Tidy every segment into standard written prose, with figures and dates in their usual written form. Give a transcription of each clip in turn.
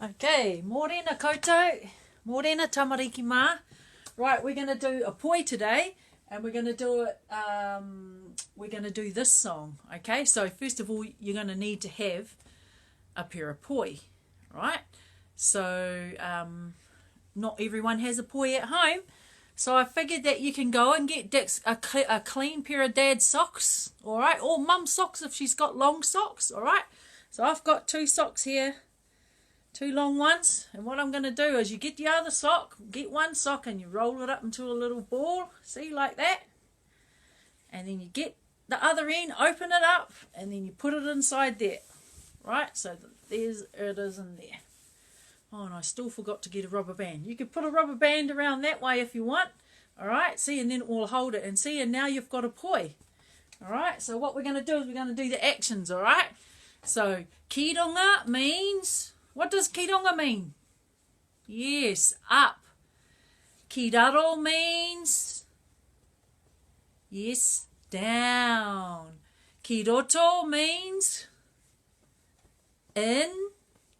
Okay, morena koutou, morena tamariki mā. Right, we're going to do a poi today, and we're going to do it, we're going to do this song, okay? So first of all, you're going to need to have a pair of poi, right? So not everyone has a poi at home, so I figured that you can go and get a clean pair of dad's socks, all right? Or mum's socks if she's got long socks, all right? So I've got two socks here. Two long ones, and what I'm going to do is you get the other sock, get one sock and you roll it up into a little ball, see, like that, and then you get the other end, open it up, and then you put it inside there, right? So there's it is in there. Oh, and I still forgot to get a rubber band. You could put a rubber band around that way if you want, all right? See, and then it will hold it, and see, and now you've got a poi, all right? So what we're going to do is we're going to do the actions, all right? So kironga means... what does kironga mean? Yes, up. Kiraro means, yes, down. Kiroto means in.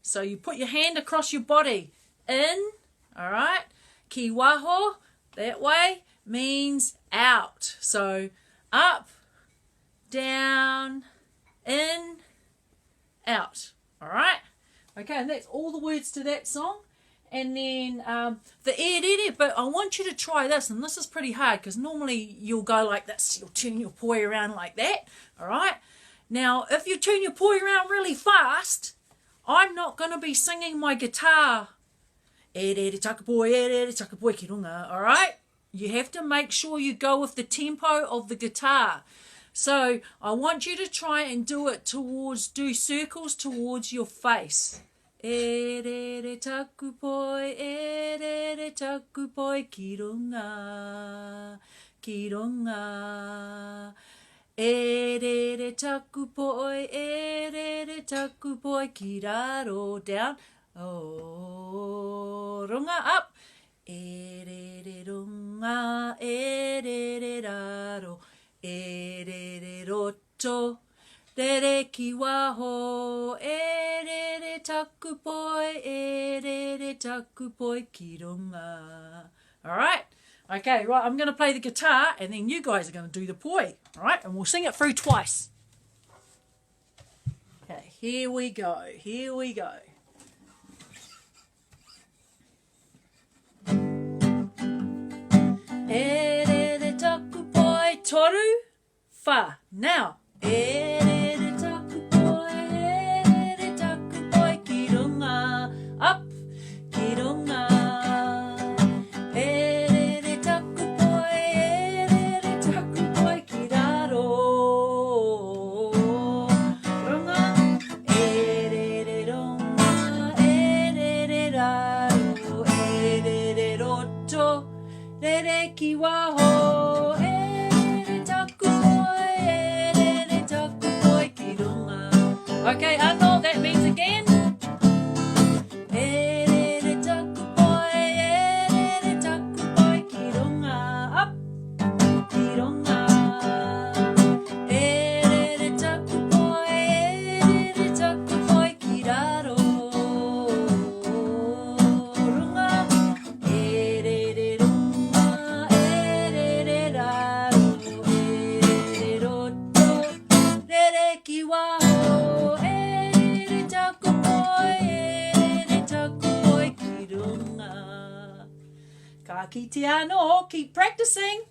So you put your hand across your body. In, all right. Kiwaho, that way, means out. So up, down, in, out. All right. Okay, and that's all the words to that song. And then the rere, but I want you to try this, and this is pretty hard because normally you'll go like this, you'll turn your poi around like that, all right? Now, if you turn your poi around really fast, I'm not going to be singing my guitar, rere taku poi, rere taku poi ki runga, all right? You have to make sure you go with the tempo of the guitar. So I want you to try and do it do circles towards your face. Rere taku poi, rere taku poi, ki runga, ki runga. Rere taku poi, rere taku poi, ki raro, down. Oh, runga, up. Rere runga, rere raro. Rere roto, rere kiwaho, rere taku poi, rere taku poi ki runga. All right? Okay, right, I'm going to play the guitar, and then you guys are going to do the poi. All right? And we'll sing it through twice. Okay, here we go. Here we go. Rere taku poi, toru, fa. Now, rere taku poi, rere taku poi, ki runga, up, ki runga. Rere taku poi, rere taku poi, ki raro, runga. Rere runga, rere raro, rere roto, rere kiwaho. Okay, I know what that means again. Rere taku poi, rere taku poi, ki runga, up, ki runga. Rere taku poi, rere taku poi, ki raro, runga. Rere runga, rere raro, rere roto, rere kiwaho. Ka kite anō, keep practicing.